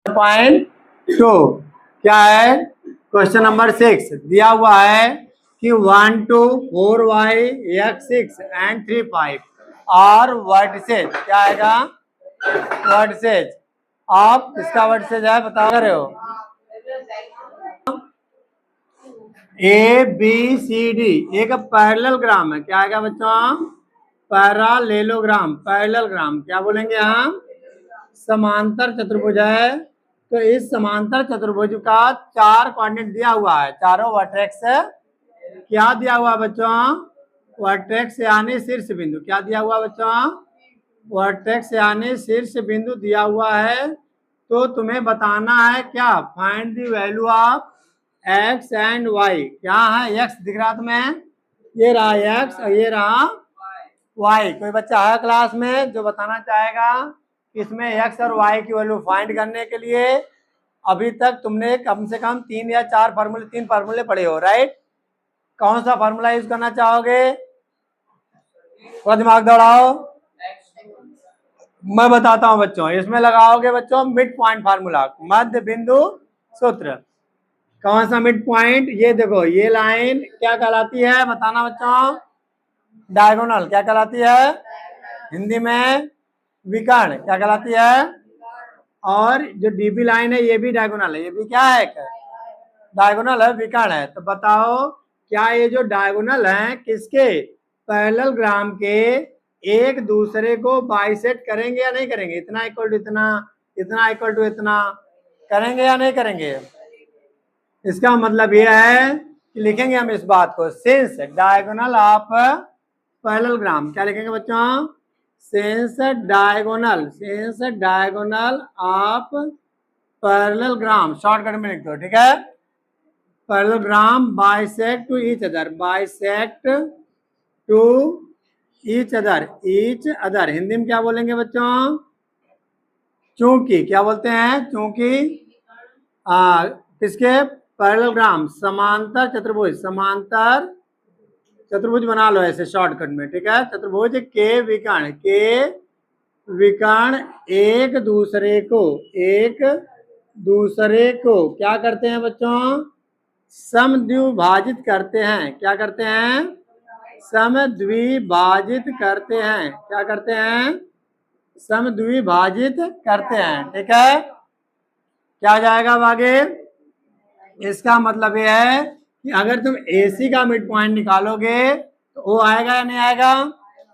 2 क्या है? Question number 6 दिया हुआ है कि 1 2 4 y x 6 एंड 3 5 और वर्टिसेज क्या आएगा? वर्टिसेज आप इसका वर्टिसेज है बता रहे हो ए बी सी डी एक पैरेललोग्राम है। क्या आएगा बच्चों? पैरेललोग्राम। पैरेललोग्राम क्या बोलेंगे हम? समांतर चतुर्भुज है। तो इस समांतर चतुर्भुज का 4 कोऑर्डिनेट दिया हुआ है, चारों वर्टेक्स क्या दिया हुआ बच्चों? वर्टेक्स यानी शीर्ष बिंदु। क्या दिया हुआ बच्चों? वर्टेक्स यानी शीर्ष बिंदु दिया हुआ है। तो तुम्हें बताना है क्या? Find the value of X and Y. क्या है? एक्स दिख रहा तुम्हें? ये रहा एक्स और ये रहा वाई। कोई बच्चा है क्लास में जो बताना चाहेगा इसमें एक्स और वाई की वैल्यू फाइंड करने के लिए? अभी तक तुमने कम से कम 3 या 4 फार्मूले 3 फार्मूले पढ़े हो, राइट? कौन सा फार्मूला यूज करना चाहोगे? थोड़ा दिमाग दौड़ाओ। मैं बताता हूं बच्चों, इसमें लगाओगे बच्चों मिड पॉइंट फार्मूला, मध्य बिंदु सूत्र। कौन सा मिड पॉइंट? ये देखो, ये लाइन क्या कहलाती है बताना बच्चों? डायगोनल। क्या कहलाती है हिंदी में? विकर्ण। क्या कहलाती है? और जो डीबी लाइन है ये भी डायगोनल है। ये भी क्या है? डायगोनल है, विकर्ण है। तो बताओ क्या ये जो डायगोनल है किसके? पैरेललोग्राम के एक दूसरे को बाइसेक्ट करेंगे या नहीं करेंगे? इतना इक्वल टू इतना, इतना इक्वल टू इतना, करेंगे या नहीं करेंगे? इसका मतलब ये है कि लिखेंगे हम इस बात को, सिंस डायगोनल ऑफ पैरेललोग्राम। क्या लिखेंगे बच्चों? Since diagonal, since diagonal of parallelogram, shortcut में लिख दो, ठीक है? Parallelogram bisect to each other, bisect to each other, each other Hindi में क्या बोलेंगे बच्चों? चूंकि। क्या बोलते हैं? चूंकि किसके? पैरेललोग्राम, समांतर चतुर्भुज, समांतर चतुर्भुज बना लो ऐसे शॉर्टकट में, ठीक है? चतुर्भुज के विकर्ण, के विकर्ण एक दूसरे को क्या करते हैं बच्चों? समद्विभाजित करते हैं। क्या करते हैं? समद्विभाजित करते हैं। क्या करते हैं? समद्विभाजित करते हैं, ठीक है? क्या जाएगा अब आगे? इसका मतलब यह है कि अगर तुम AC का मिड पॉइंट निकालोगे तो वो आएगा या नहीं आएगा?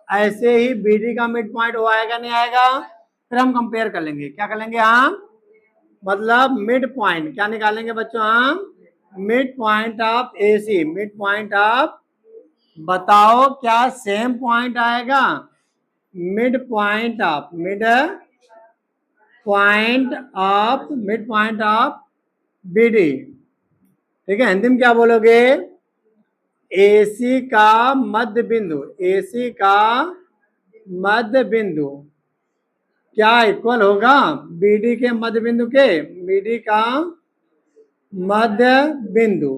ऐसे ही BD का मिड पॉइंट वो आएगा नहीं आएगा? फिर हम कंपेयर कर लेंगे। क्या कर लेंगे हम? मतलब मिड पॉइंट क्या निकालेंगे बच्चों हम? Mid point of AC, mid point of, बताओ क्या सेम पॉइंट आएगा? Mid point of, mid point of BD, ठीक है? हिंदी में क्या बोलोगे? AC का मध्य बिंदु, AC का मध्य बिंदु क्या इक्वल होगा BD के मध्य बिंदु के? BD का मध्य बिंदु।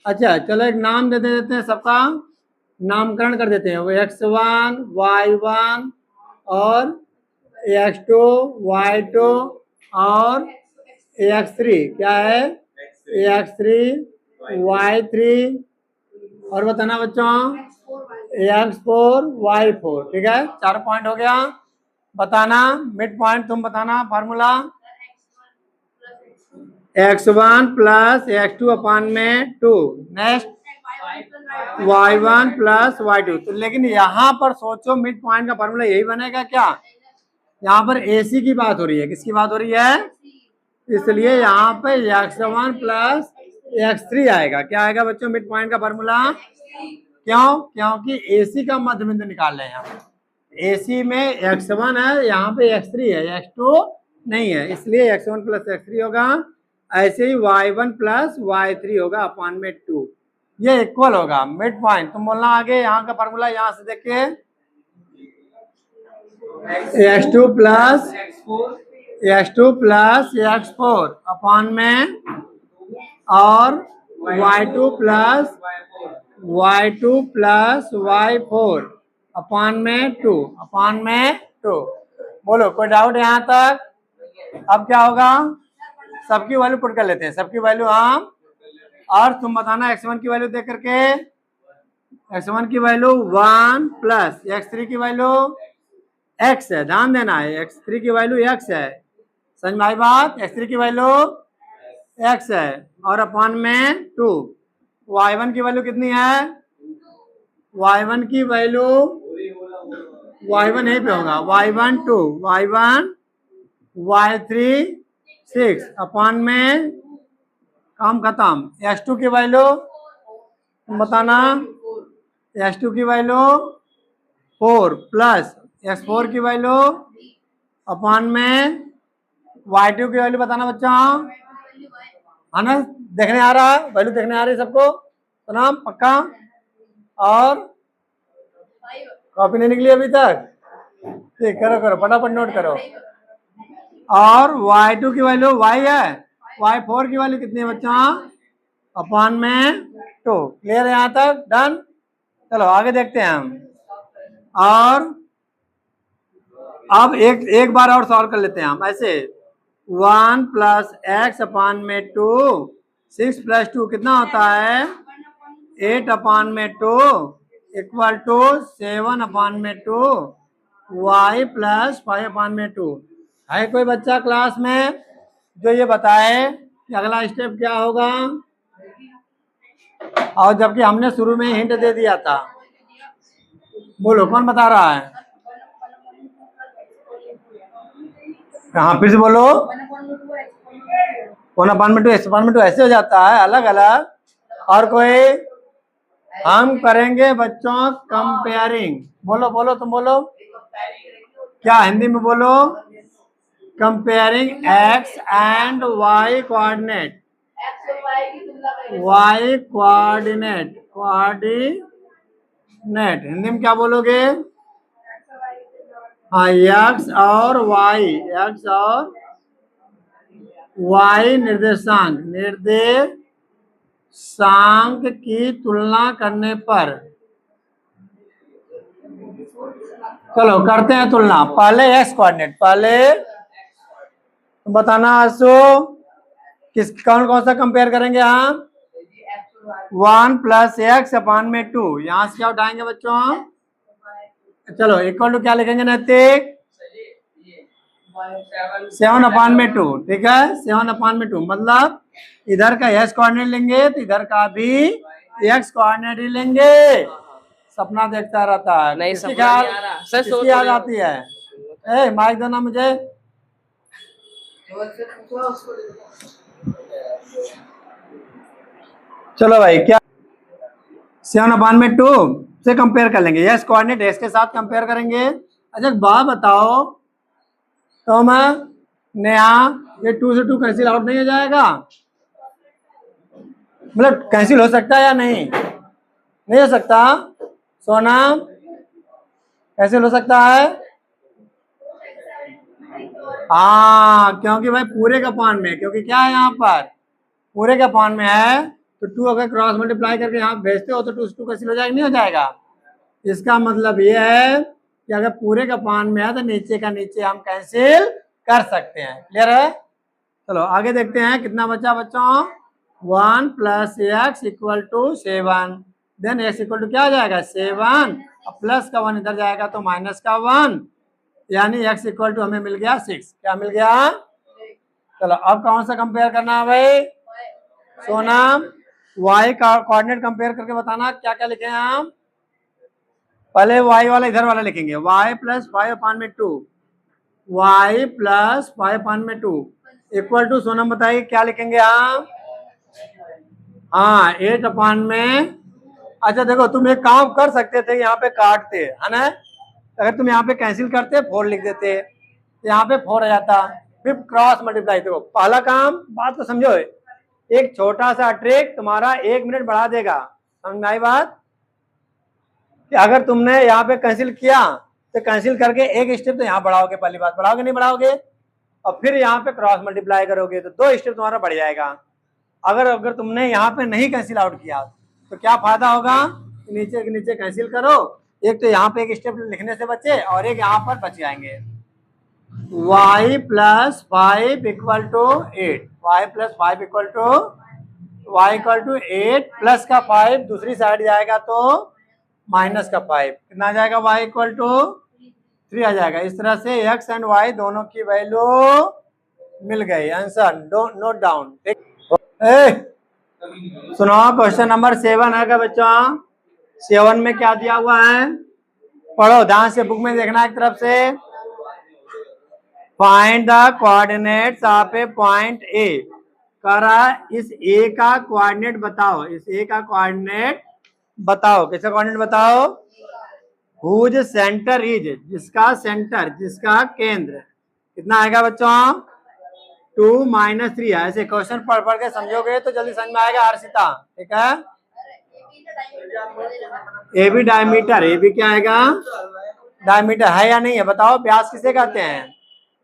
अच्छा चलो एक नाम दे देते हैं, सबका नामकरण कर देते हैं। वो x1 y1 और x2 y2 और x3 क्या है? x3 y3 और बताना बच्चों x4 y4, ठीक है? 4 पॉइंट हो गया। बताना मिड पॉइंट, तुम बताना फार्मूला। x1 प्लस x2 अपान में 2, नेक्स्ट y1 प्लस y2। तो लेकिन यहाँ पर सोचो मिड पॉइंट का फार्मूला यही बनेगा क्या? यहाँ पर AC की बात हो रही है। किसकी बात हो रही है? इसलिए यहाँ पे x1 प्लस x3 आएगा। क्या आएगा बच्चों मिड पॉइंट का फार्मूला? क्यों? क्योंकि AC का मध्य बिंदु निकाल रहे हैं हम। AC में x1 है, यहाँ पे x3 है, x2 नहीं है, इसलिए x1 प्लस x3 होगा। ऐसे ही y1 प्लस y3 होगा अपान में 2, ये इक्वल होगा मिड पॉइंट। तुम बोलना आगे यहाँ का फार्मूला, यहाँ से देखिए x2 प्लस x4 अपान में और y2 प्लस y4 अपान में 2। बोलो कोई डाउट यहाँ तक? अब क्या होगा? सबकी वैल्यू पुट कर लेते हैं, सबकी वैल्यू हम। और तुम बताना x1 की वैल्यू देख करके, x1 की वैल्यू 1 प्लस x3 की वैल्यू x है, ध्यान देना है, x3 की वैल्यू x है, समझ में आई बात। x3 की वैल्यू x है और अपॉन में 2। y1 की वैल्यू कितनी है, y1 की वैल्यू, y1 यहीं पे होगा, y1 2, y1 y3 6 अपॉन में, काम खत्म। x2 की वैल्यू बताना, x2 की वैल्यू 4 प्लस x4 की वैल्यू अपॉन में y2 की वैल्यू बताना बच्चों, है ना, देखने आ रहा है, वैल्यू देखने आ रही है सबको, तो नाम पक्का। और कॉपी नहीं निकली अभी तक, ठीक, करो करो फटाफट नोट करो। और y2 की वैल्यू y है, y4 की वैल्यू कितनी है बच्चों, अपॉन में 2। क्लियर है यहाँ तक, डन। चलो आगे देखते हैं हम। और अब एक बार और सॉल्व कर लेते हैं हम ऐसे, 1 प्लस एक्स अपॉन में 2, 6 प्लस 2 कितना होता है, 8 अपॉन में 2 इक्वल टू 7 अपॉन में 2 y प्लस 5 अपॉन में 2। है कोई बच्चा क्लास में जो ये बताए कि अगला स्टेप क्या होगा, और जबकि हमने शुरू में हिंट दे दिया था। बोलो कौन बता रहा है, हाँ फिर से बोलो। 1 अपॉन में 2 x अपॉन में 2 ऐसे हो जाता है अलग अलग। और कोई, हम करेंगे बच्चों कंपेयरिंग, बोलो बोलो तुम बोलो क्या, हिंदी में बोलो, comparing x and y coordinate, y coordinate, coordinate Hindi में क्या बोलोगे, हाँ x और y, x और y निर्देशांक, निर्देशांक की तुलना करने पर। चलो करते हैं तुलना, पहले x कोऑर्डिनेट, पहले बताना आंसू किस कौन कौन सा कंपेयर करेंगे हम, 1 प्लस एक्स अपॉन में 2, यहां से क्या उठाएंगे बच्चों, चलो इक्वल टू क्या लिखेंगे नैतिक, 7 अपॉन में 2, ठीक है, 7 अपॉन में 2, मतलब इधर का एक्स कोऑर्डिनेट लेंगे तो इधर का भी एक्स कोऑर्डिनेट ही लेंगे। सपना देखता रहता है, नहीं सपना नहीं आ रहा सर, किसकी याद आती है, ए माइक देना मुझे। चलो भाई क्या 7 अपॉन में 2 से कंपेयर कर लेंगे, यस कोऑर्डिनेट एक्स के साथ कंपेयर करेंगे। अच्छा बात बताओ तो मैं नया, ये 2 से 2 कैंसिल आउट नहीं हो जाएगा, मतलब कैंसिल हो सकता है या नहीं, नहीं हो सकता, सोना कैंसिल हो सकता है, हाँ क्योंकि भाई पूरे का पान में, क्योंकि क्या है यहाँ पर पूरे का पान में है, तो 2 अगर क्रॉस मल्टीप्लाई करके यहाँ भेजते हो तो 2 से 2 कैंसिल हो जाएगा, नहीं हो जाएगा। इसका मतलब ये है कि अगर पूरे का पान में है तो नीचे का नीचे हम कैंसिल कर सकते हैं। क्लियर है, चलो आगे देखते हैं कितना बचा बच्चों, 1 plus X equal to 7, then X equal to क्या आ जाएगा 7, और प्लस का 1 इधर जाएगा तो माइनस का 1, यानी x इक्वल टू हमें मिल गया 6। क्या मिल गया, चलो अब कौन सा कंपेयर करना है भाई, सोना y का कोऑर्डिनेट कंपेयर करके बताना क्या क्या लिखे हैं हम, पहले y वाला इधर वाला लिखेंगे, y प्लस 5 अपॉन में 2, y प्लस 5 अपॉन में 2 इक्वल टू, सोनम बताइए क्या लिखेंगे हम, हाँ 8 अपॉन में, अच्छा देखो तुम एक काम कर सकते थे, यहाँ पे काटते है ना, अगर तुम यहाँ पे कैंसिल करते 4 लिख देते, यहाँ पे 4 आ जाता, फिर क्रॉस मल्टीप्लाई। देखो पहला काम, बात को समझो, एक छोटा सा ट्रिक तुम्हारा 1 मिनट बढ़ा देगा, समझ में आई बात, कि अगर तुमने यहाँ पे कैंसिल किया तो कैंसिल करके एक स्टेप तो यहाँ बढ़ाओगे, पहली बात बढ़ाओगे नहीं बढ़ाओगे, और फिर यहाँ पे क्रॉस मल्टीप्लाई करोगे तो 2 स्टेप तुम्हारा बढ़ जाएगा। अगर तुमने यहाँ पे नहीं कैंसिल आउट किया तो क्या फायदा होगा, नीचे के नीचे कैंसिल करो, एक तो यहाँ पे एक स्टेप लिखने से बचे और एक यहाँ पर बच जाएंगे। y plus 5 equal to 8, y plus 5 equal to y equal to 8 plus का 5 दूसरी साइड जाएगा तो माइनस का 5, कितना आ जाएगा y इक्वल टू 3 आ जाएगा। इस तरह से x एंड y दोनों की वैल्यू मिल गई। Answer note down. सुनो, क्वेश्चन नंबर 7 है क्या बच्चों? 7 में क्या दिया हुआ है, पढ़ो ध्यान से, बुक में देखना एक तरफ से। Find the coordinates of A point A. कह रहा है इस ए का कोऑर्डिनेट बताओ, इस ए का कोऑर्डिनेट बताओ। कैसे कोऑर्डिनेट बताओ? हुज सेंटर इज, जिसका सेंटर, जिसका केंद्र कितना आएगा बच्चों? 2 - 3 है। ऐसे क्वेश्चन पढ़ पढ़ के समझोगे तो जल्दी समझ में आएगा हर्षिता, ठीक है। A B diameter, A B क्या आएगा? डायमीटर है या नहीं है बताओ। व्यास किसे कहते हैं?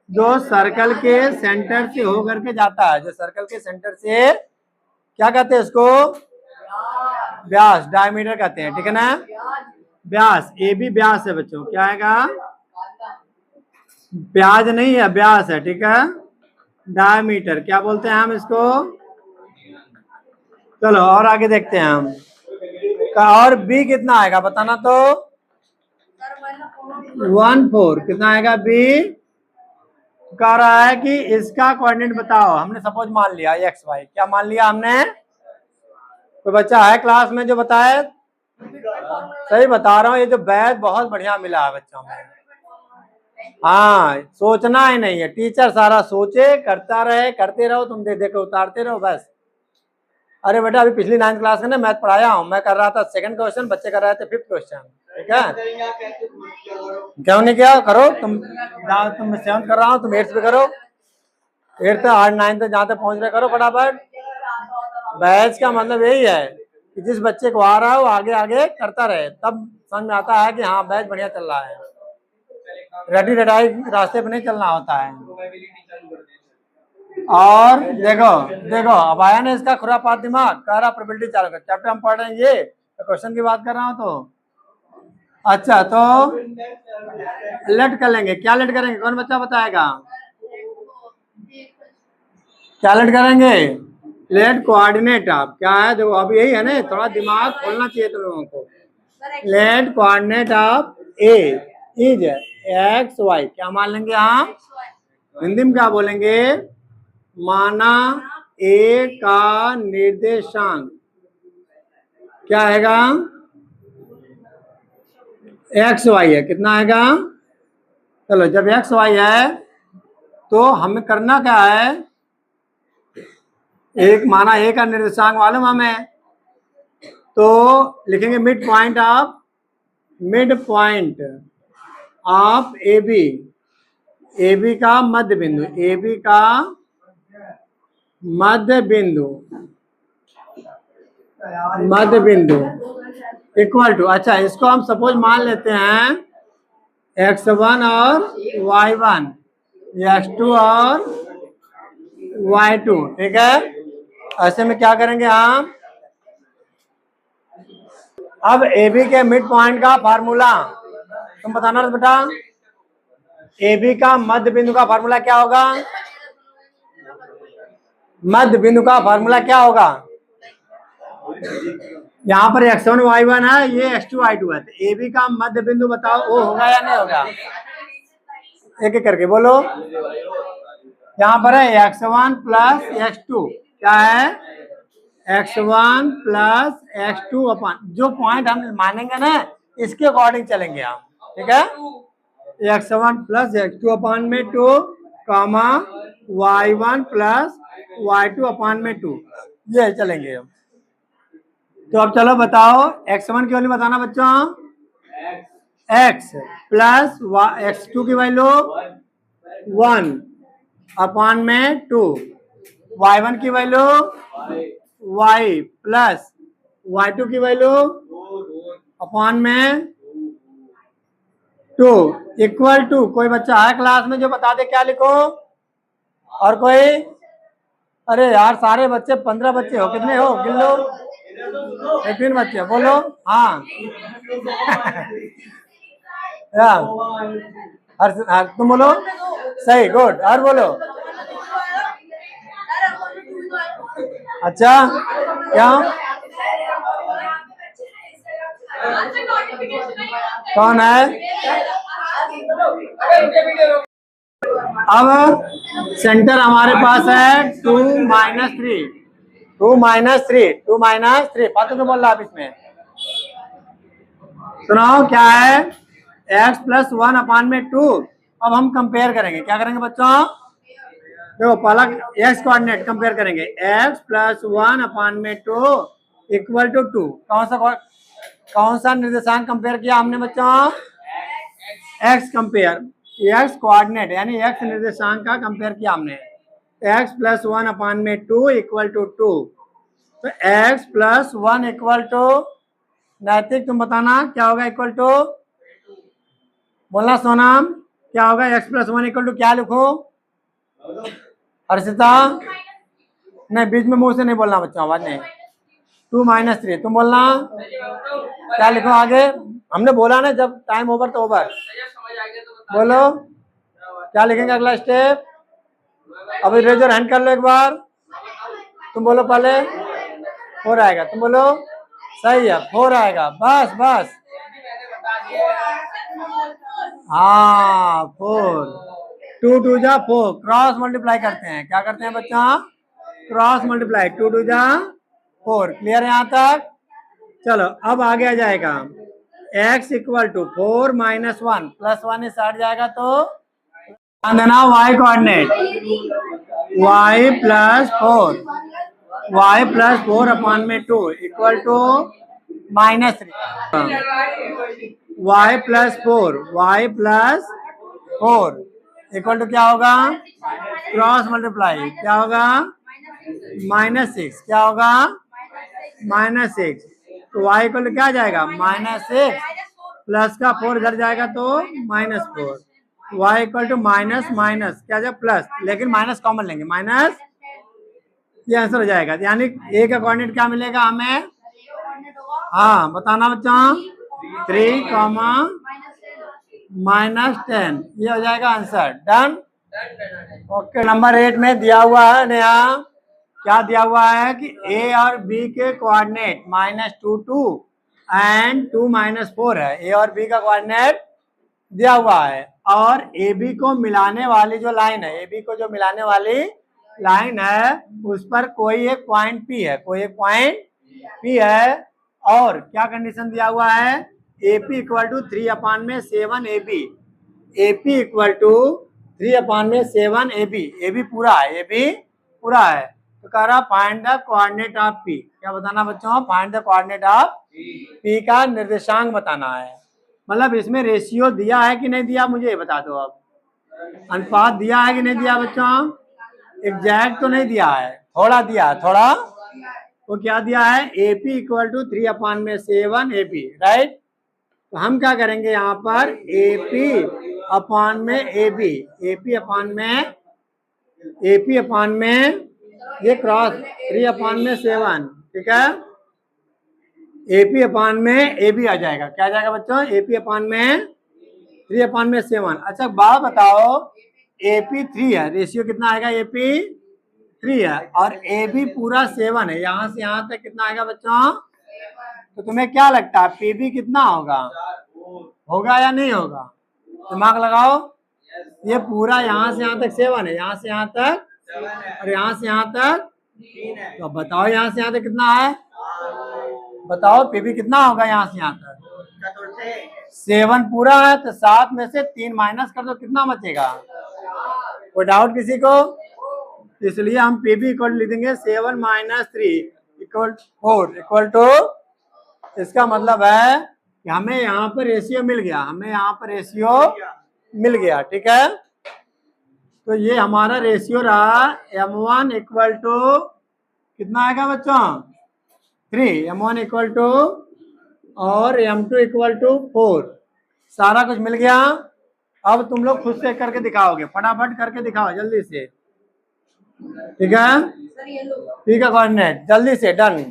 जो सर्कल के सेंटर से होकर के जाता है, जो सर्कल के सेंटर से क्या कहते हैं इसको? व्यास, डायमीटर कहते हैं, ठीक है ना। व्यास, ए बी व्यास है बच्चों, क्या आएगा? प्याज नहीं है, व्यास है, ठीक है। डायमीटर क्या बोलते हैं हम इसको? चलो और आगे देखते हैं हम। और बी कितना आएगा बताना तो। 1/4 कितना आएगा बी? कह रहा है कि इसका कोऑर्डिनेट बताओ। हमने सपोज मान लिया एक्स वाई, क्या मान लिया हमने? कोई बच्चा है क्लास में जो बताए? सही बता रहा हूँ, ये जो बैच बहुत बढ़िया मिला है बच्चों में। हाँ, सोचना ही नहीं है, टीचर सारा सोचे, करता रहे, करते रहो, तुम दे के उतारते रहो बस। अरे बेटा अभी पिछली 9th क्लास में ना मैथ पढ़ाया हूँ, मैं कर रहा था 2nd क्वेश्चन, बच्चे कर रहे थे 5th क्वेश्चन, ठीक है। क्यों नहीं किया? करो तुम 7th कर रहा हूँ, तुम 8th भी करो, 8th 8 9th जहाँ तक पहुंच रहे करो फटाफट। बैच का मतलब यही है कि जिस बच्चे को आ रहा है वो आगे आगे करता रहे, तब समझ में आता है कि हाँ बैच बढ़िया चल रहा है। रेडी रेडाई रास्ते पे नहीं चलना होता है। और देखो देखो अब आया ना इसका खुरापात दिमाग, कह रहा प्रोबेबिलिटी चालू कर। चैप्टर हम पढ़ रहे हैं, ये क्वेश्चन की बात कर रहा हूँ तो अच्छा, तो लेट कर लेंगे। क्या लेट करेंगे? कौन बच्चा बताएगा? क्या लेट करेंगे? Let coordinate. आप क्या है देखो, अब यही है ना, थोड़ा दिमाग खोलना चाहिए तुम लोगों को। Let coordinate of A is X Y, क्या मान लेंगे हम? हिंदी में क्या बोलेंगे? माना ए का निर्देशांक क्या आएगा? एक्स वाई है, कितना आएगा? चलो जब एक्स वाई है तो हमें करना क्या है? एक माना ए का निर्देशांक मालूम हमें, तो लिखेंगे mid point of A B, A B का मध्य बिंदु, ए बी का मध्य बिंदु इक्वल टू, अच्छा इसको हम सपोज मान लेते हैं x1 और y1, x2 और y2, ठीक है। ऐसे में क्या करेंगे हम? अब ए बी के मिड पॉइंट का फार्मूला तुम बताना बेटा। ए बी का मध्य बिंदु का फार्मूला क्या होगा? मध्य बिंदु का फार्मूला क्या होगा? यहाँ पर x1 y1 है, ये x2 y2 है, तो ए बी का मध्य बिंदु बताओ, वो होगा या नहीं होगा? एक एक करके बोलो। यहाँ पर है x1 प्लस x2, क्या है? x1 प्लस x2 अपन, जो पॉइंट हम मानेंगे ना इसके अकॉर्डिंग चलेंगे हम, ठीक है। x1 प्लस x2 अपान में 2 कामा y1 प्लस y2 अपान में 2, ये चलेंगे हम। तो अब चलो बताओ x1 की वैल्यू बताना बच्चों। x प्लस x2 की वैल्यू 1 अपान में 2, y1 की वैल्यू y प्लस y2 की वैल्यू अपान में 2 इक्वल टू, कोई बच्चा है क्लास में जो बता दे क्या लिखो? और कोई? अरे यार सारे बच्चे 15 बच्चे हो, कितने हो गिन लो? 18 बच्चे, बोलो हाँ। तुम बोलो सही, गुड, हर बोलो। अच्छा क्या कौन है? अब सेंटर हमारे पास है 2 - 3, 2 - 3, 2 - 3। फालतू क्यों बोल रहा आप इसमें? सुनाओ क्या है? x+1/2। अब हम कंपेयर करेंगे, क्या करेंगे बच्चों? देखो पहला x कोऑर्डिनेट कंपेयर करेंगे, x+1/2 इक्वल टू 2। कौन सा निर्देशांक कंपेयर किया हमने बच्चों? x कंपेयर, x कोऑर्डिनेट यानी x निर्देशांक का कंपेयर किया हमने। x+1/2 equal to 2। तो x+1 इक्वल टू, नैतिक तुम बताना क्या होगा इक्वल टू? बोलना सोनाम क्या होगा? x+1 इक्वल टू क्या लिखो? हर्षिता नहीं, बीच में मुंह से नहीं बोलना बच्चा, आवाज नहीं। 2 - 3 तुम बोलना क्या लिखो आगे? हमने बोला ना जब टाइम ओवर तो ओवर। बोलो क्या लिखेंगे अगला स्टेप? अभी रेजर हैंड कर लो एक बार, तुम बोलो पहले। 4 आएगा, तुम बोलो सही है 4 आएगा, बस बस। हाँ 4, 2 2 जा 4, क्रॉस मल्टीप्लाई करते हैं। क्या करते हैं बच्चा? क्रॉस मल्टीप्लाई, 2 2 जा 4। क्लियर है यहाँ तक? चलो अब आगे आ जाएगा x इक्वल टू 4 - 1 +1 इस साइड जाएगा तो ध्यान देना y coordinate, y+4 y+4/2 equal to -3। y+4 equal to क्या होगा? क्रॉस मल्टीप्लाई क्या होगा? -6। क्या होगा? -6। तो y इक्वल टू क्या आ जाएगा? -6 प्लस का 4 इधर जाएगा तो -4। y equal to minus minus क्या जाएगा? प्लस, लेकिन माइनस कॉमन लेंगे, माइनस, ये आंसर हो जाएगा। यानी a का कोऑर्डिनेट क्या मिलेगा हमें? हाँ बताना बच्चा। 3, -10, ये हो जाएगा आंसर। डन। ओके नंबर 8 में दिया हुआ है नया, क्या दिया हुआ है कि a और b के कोऑर्डिनेट -2 2 एंड 2 - 4 है। a और b का कोऑर्डिनेट दिया हुआ है और ए बी को मिलाने वाली जो लाइन है, ए बी को जो मिलाने वाली लाइन है उस पर कोई एक पॉइंट पी है, कोई एक पॉइंट पी है। और क्या कंडीशन दिया हुआ है? AP equal to 3/7 AB, AP equal to 3/7 AB, AB पूरा है, AB पूरा है। तो कह रहा find the coordinate of P। क्या बताना बच्चों? Find the coordinate of P का निर्देशांक बताना है। मतलब इसमें रेशियो दिया है कि नहीं दिया मुझे बता दो। अब अनुपात दिया है कि नहीं दिया बच्चों? एग्जैक्ट तो नहीं दिया है, थोड़ा दिया है, थोड़ा। तो क्या दिया है? AP equal to 3/7 AB, right. तो हम क्या करेंगे यहाँ पर? AP/AB, AP/में ये क्रॉस 3/7, ठीक है। AP/में AB आ जाएगा। क्या आ जाएगा बच्चों? AP/में 3/7। अच्छा बात बताओ, AP 3 है, रेशियो कितना आएगा? AP 3 है और AB पूरा 7 है। यहाँ से यहाँ तक कितना आएगा बच्चों? तो तुम्हें क्या लगता है PB कितना होगा? होगा या नहीं होगा? दिमाग लगाओ। ये पूरा यहाँ से यहाँ तक 7 है, यहाँ से यहाँ तक और यहाँ से यहाँ तक। तो बताओ यहाँ से यहाँ तक कितना है? बताओ PB कितना होगा यहाँ से यहाँ तक? 7 पूरा है तो 7 में से 3 माइनस कर दो, कितना बचेगा? कोई डाउट किसी को? इसलिए हम PB इक्वल लिख देंगे 7 - 3 इक्वल 4 इक्वल टू। इसका मतलब है कि हमें यहाँ पर रेशियो मिल गया, हमें यहाँ पर रेशियो मिल गया, ठीक है। तो ये हमारा रेशियो रहा M1 इक्वल टू कितना आएगा बच्चों? 3, M1 इक्वल टू और M2 इक्वल टू 4। सारा कुछ मिल गया। अब तुम लोग खुद से करके दिखाओगे, फटाफट करके दिखाओ जल्दी से, ठीक है। P का कोऑर्डिनेट जल्दी से, डन।